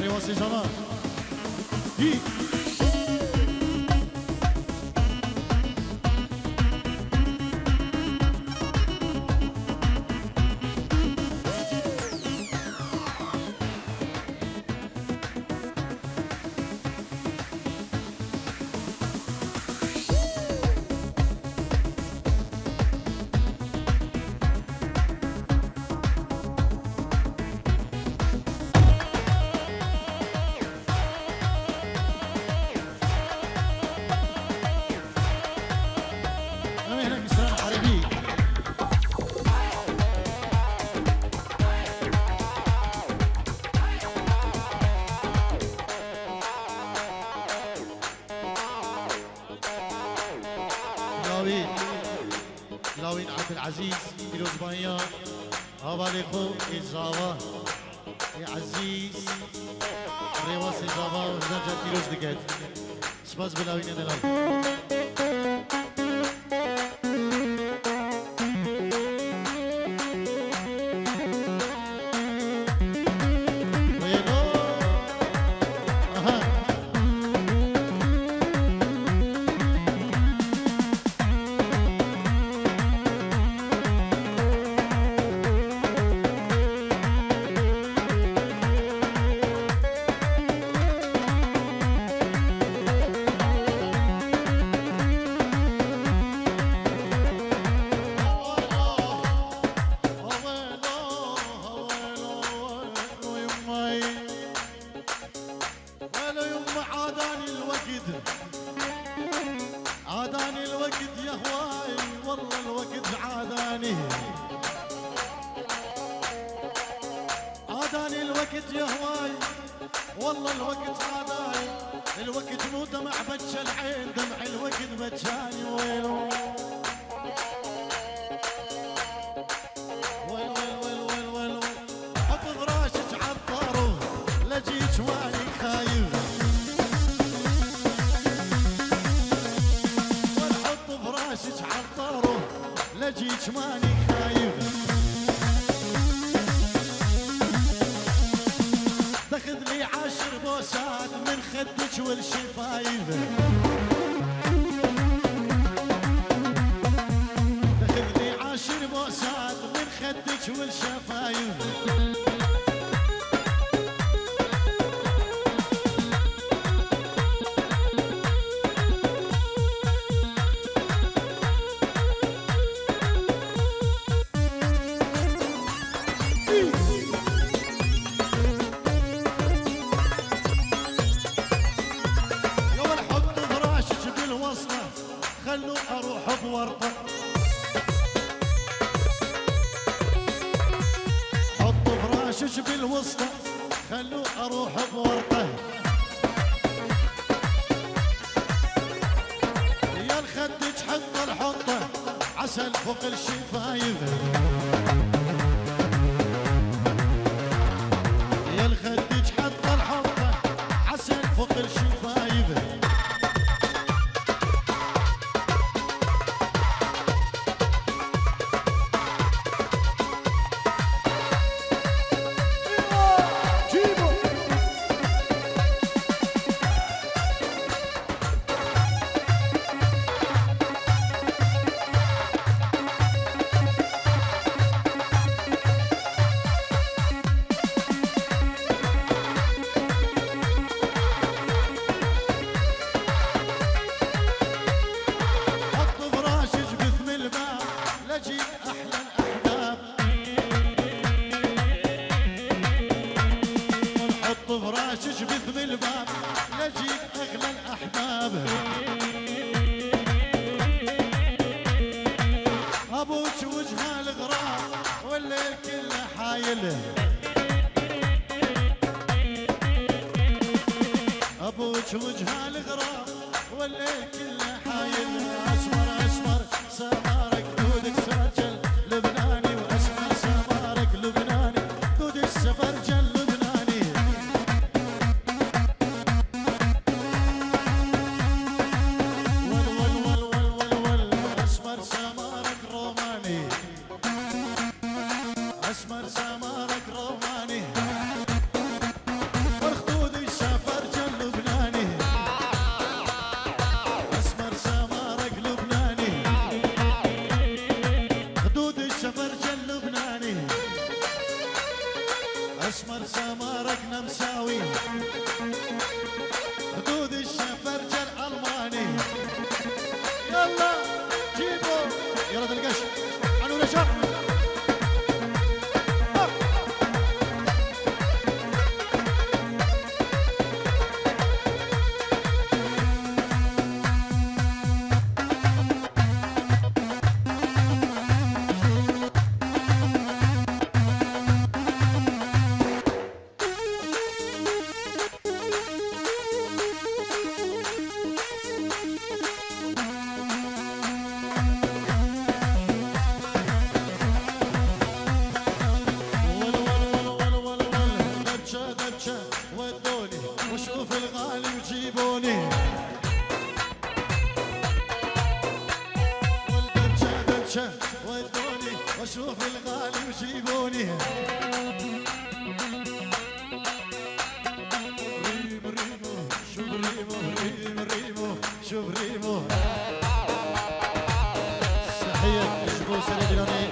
ريواسي جمال هي لاوين عبد العزيز كيلو زبايا هابا ليخو إجابة يا عزيز ريواس إجابة وزنجة كيلو زدقات سباز بلاوين أنا لاوين عاداني الوقت يا هواي والله الوقت عاداني عاداني الوقت يا هواي والله الوقت عاداني الوقت مو دمع بتش العين دمع الوقت بتشاني ويلو ويل ويل ويل ويل ويل حط فراشك عالطارو لجيك ماني خايف فراشك عالطارو لجيك ماني خايف تاخذ لي 10 بوسات من خدك والشفايف تاخذ لي 10 بوسات من خدك والشفايف خلو اروح بورطه حط فراشك بالوسطى خلو اروح بورطه يا الخدج حط الحطه عسل فوق الشفايف يا الخدج حط الحطه عسل فوق الشفايف فراشك بثم الباب لجيك اغلى الاحباب ابوك وجهه الغراب والليل كله حايله ابوك وجهه الغراب والليل كله حايله اسمر اسمر سمارك دودك سرجل لبناني واسمر سمارك لبناني دودك سفرجل اسمر سمارك روماني والخطوط وشوف الغالي وجيبوني والدبشة دبشة ودوني وشوف الغالي وجيبوني ريمو ريمو شوف ريمو ريمو ريمو شوف ريمو صحيح شبو سريدراني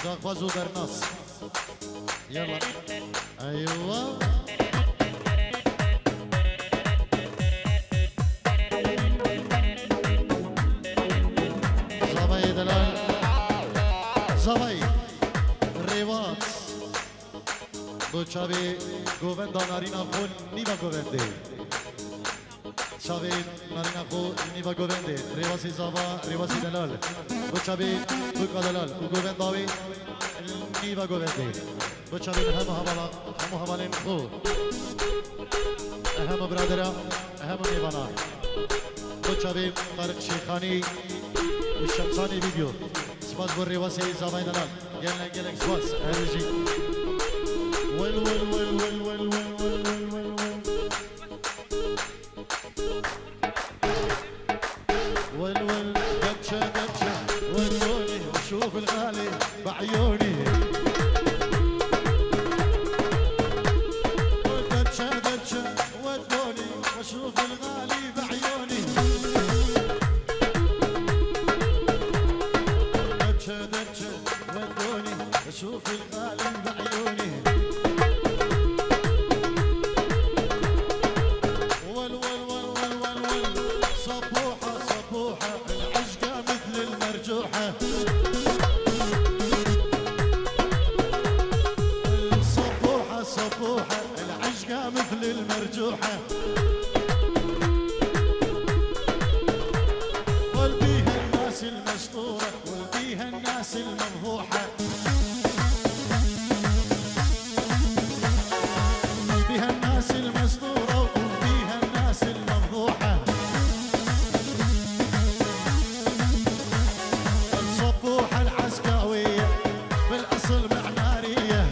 داغفازو درناس يلا ايوه زباي دلال زباي ريوات دوچاوي گووندا نارینا خون نیوا گوونده چاوي نارینا خون نیوا گوونده ريواسی زبا ريواسی دلال دوچاوي دوکا دلال گوونداوي نیوا گوونده دوچاوي همو حوالين خو اهم برادرا اهم نیوانا دوچاوي طارق شيخاني والشمساني فيديو سباس بالريواسي زباي دلال gelin سباس هرجي ويل ويل ويل ويل ويل ويل ويل ويل ويل ويل ويل دبشة دبشة ودوني وشوف الغالي بعيوني دبشة دبشة ودوني وشوف الغالي بعيوني دبشة دبشة ودوني وشوف الغالي بعيوني صفوحة العشقة مثل المرجوحة والبيها الناس المسطورة والبيها الناس الممدوحة بيها الناس المسطورة وبيها الناس الممدوحة الصفوحة العسكاوية بالأصل معمارية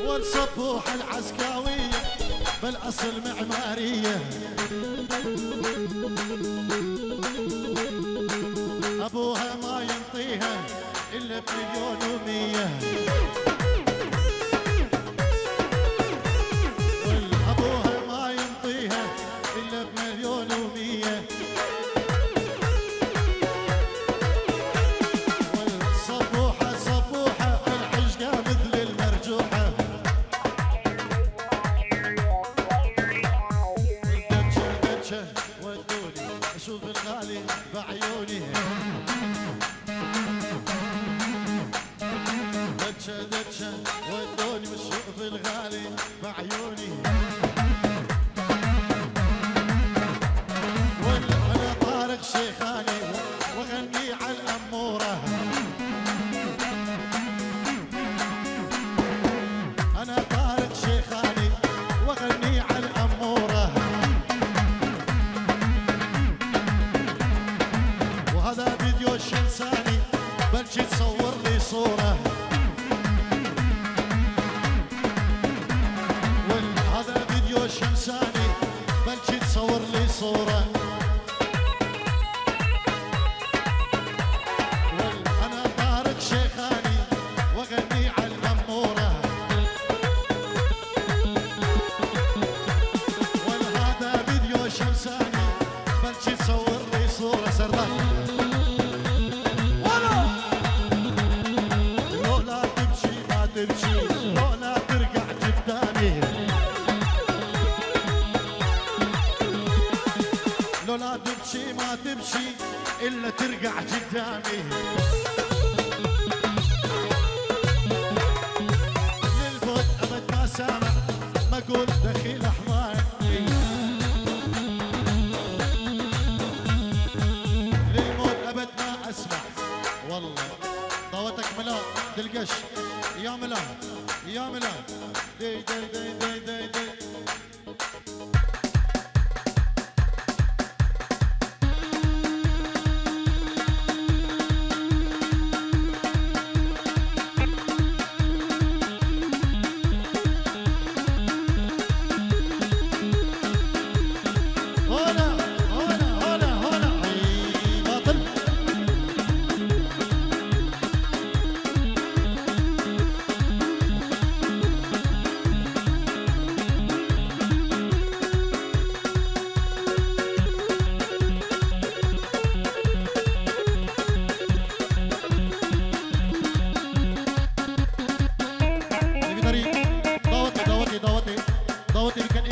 والصفوحة العسكاوية بالأصل معمارية أبوها ما ينطيها إلا بمليون ومية أبوها ما ينطيها إلا بمليون ومية والصفوحة صفوحة العشقة مثل المرجوحة ودوني اشوف الغالي بعيوني دتشة دتشة ودوني واشوف الغالي بعيوني وانا طارق شيخاني واغني على الاموره انا طارق شيخاني واغني على الاموره وهذا فيديو الشمساني بلشي تصور لي صورة وهذا فيديو الشمساني بلشي تصور لي صورة أنا طارق شيخاني وأغني على الأمورة وهذا فيديو الشمساني بلشي تصور لي صورة سردان تمشي ولا ترجع قدامي لولا تمشي ما تمشي إلا ترجع قدامي للبعد أبد ما سامع ما أقول دخيل أحضاني للموت أبد ما أسمع والله ضوتك ملاك تلقش يا ملان يا ملان دي دي دي دي دي دي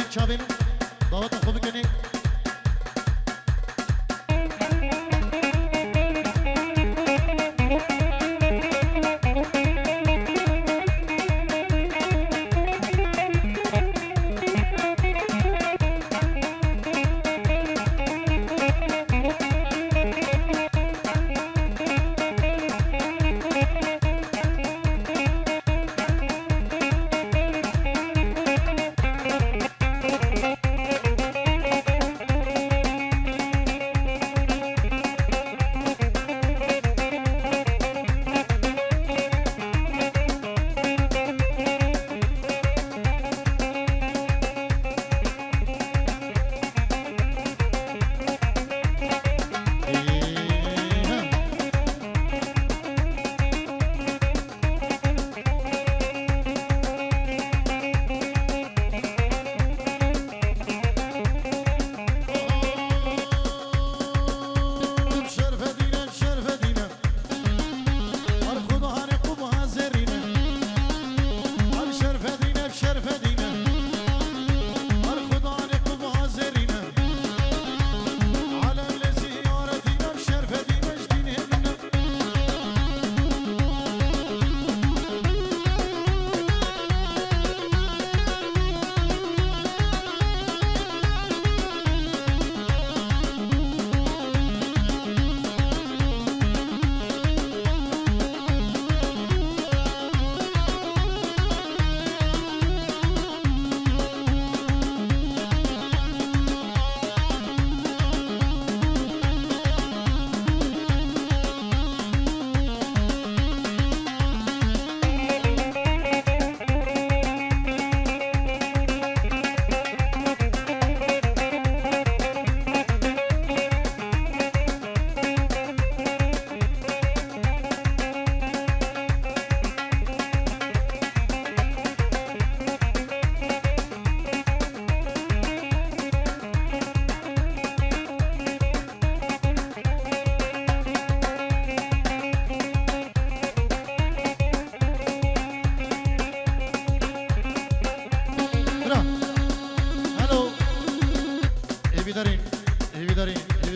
چابین دعوت خوب کنی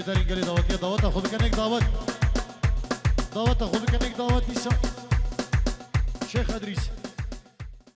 دارین گلی دعوتیه دعوت خوب کنک دعوت خوب کنک دعوت نیست شیخ ادریس